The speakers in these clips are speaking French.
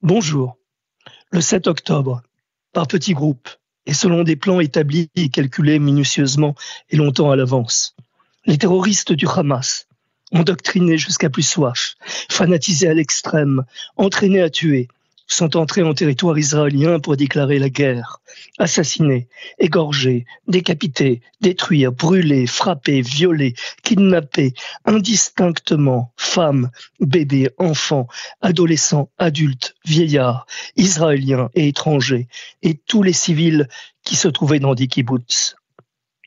Bonjour. Le 7 octobre, par petits groupes et selon des plans établis et calculés minutieusement et longtemps à l'avance, les terroristes du Hamas, endoctrinés jusqu'à plus soif, fanatisés à l'extrême, entraînés à tuer, sont entrés en territoire israélien pour déclarer la guerre, assassinés, égorgés, décapités, détruire, brûler, frapper, violer, kidnapper, indistinctement, femmes, bébés, enfants, adolescents, adultes, vieillards, israéliens et étrangers, et tous les civils qui se trouvaient dans des kibboutz.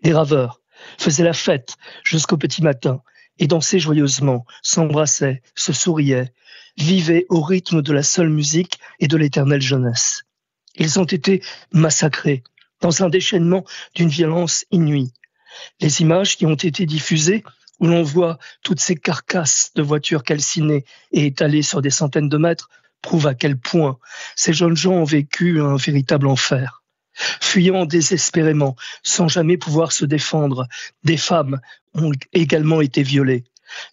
Les raveurs faisaient la fête jusqu'au petit matin et dansaient joyeusement, s'embrassaient, se souriaient, vivaient au rythme de la seule musique et de l'éternelle jeunesse. Ils ont été massacrés dans un déchaînement d'une violence inouïe. Les images qui ont été diffusées, où l'on voit toutes ces carcasses de voitures calcinées et étalées sur des centaines de mètres, prouvent à quel point ces jeunes gens ont vécu un véritable enfer. Fuyant désespérément, sans jamais pouvoir se défendre, des femmes ont également été violées.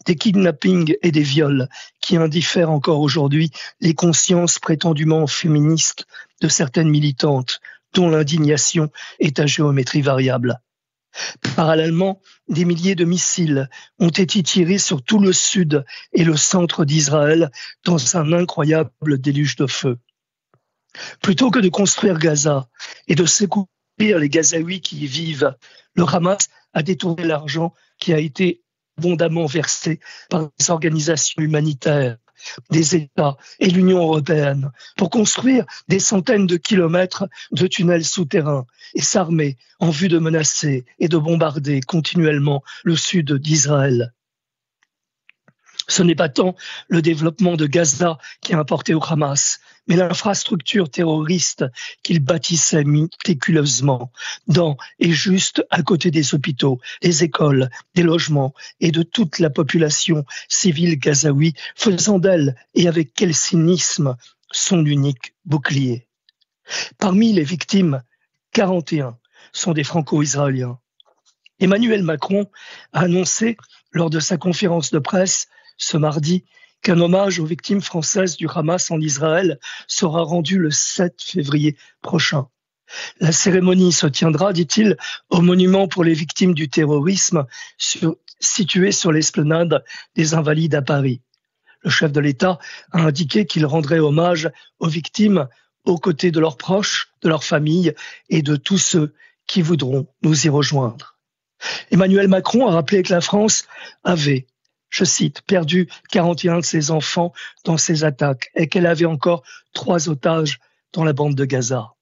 Des kidnappings et des viols qui indiffèrent encore aujourd'hui les consciences prétendument féministes de certaines militantes, dont l'indignation est à géométrie variable. Parallèlement, des milliers de missiles ont été tirés sur tout le sud et le centre d'Israël dans un incroyable déluge de feu. Plutôt que de construire Gaza et de secourir les Gazaouis qui y vivent, le Hamas a détourné l'argent qui a été abondamment versé par les organisations humanitaires, des États et l'Union européenne pour construire des centaines de kilomètres de tunnels souterrains et s'armer en vue de menacer et de bombarder continuellement le sud d'Israël. Ce n'est pas tant le développement de Gaza qui a importé au Hamas, mais l'infrastructure terroriste qu'il bâtissait méticuleusement dans et juste à côté des hôpitaux, des écoles, des logements et de toute la population civile gazaoui, faisant d'elle, et avec quel cynisme, son unique bouclier. Parmi les victimes, 41 sont des franco-israéliens. Emmanuel Macron a annoncé lors de sa conférence de presse ce mardi qu'un hommage aux victimes françaises du Hamas en Israël sera rendu le 7 février prochain. La cérémonie se tiendra, dit-il, au monument pour les victimes du terrorisme situé sur l'esplanade des Invalides à Paris. Le chef de l'État a indiqué qu'il rendrait hommage aux victimes aux côtés de leurs proches, de leurs familles et de tous ceux qui voudront nous y rejoindre. Emmanuel Macron a rappelé que la France avait, je cite, perdu 41 de ses enfants dans ces attaques et qu'elle avait encore 3 otages dans la bande de Gaza.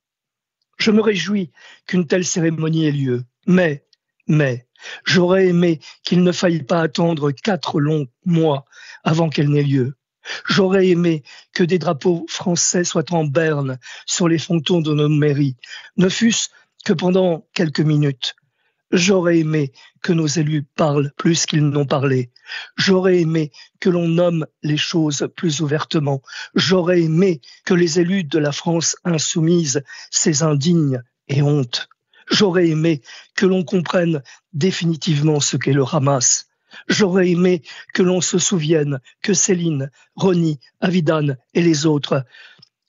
Je me réjouis qu'une telle cérémonie ait lieu, mais, j'aurais aimé qu'il ne faille pas attendre 4 longs mois avant qu'elle n'ait lieu. J'aurais aimé que des drapeaux français soient en berne sur les frontons de nos mairies, ne fût-ce que pendant quelques minutes. J'aurais aimé que nos élus parlent plus qu'ils n'ont parlé. J'aurais aimé que l'on nomme les choses plus ouvertement. J'aurais aimé que les élus de la France insoumise ces indignes et honte. J'aurais aimé que l'on comprenne définitivement ce qu'est le Hamas. J'aurais aimé que l'on se souvienne que Céline, Ronnie, Avidan et les autres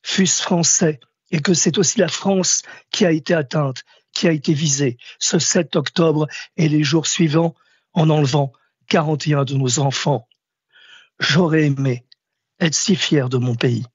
fussent français et que c'est aussi la France qui a été atteinte, qui a été visée ce 7 octobre et les jours suivants en enlevant 41 de nos enfants. J'aurais aimé être si fier de mon pays.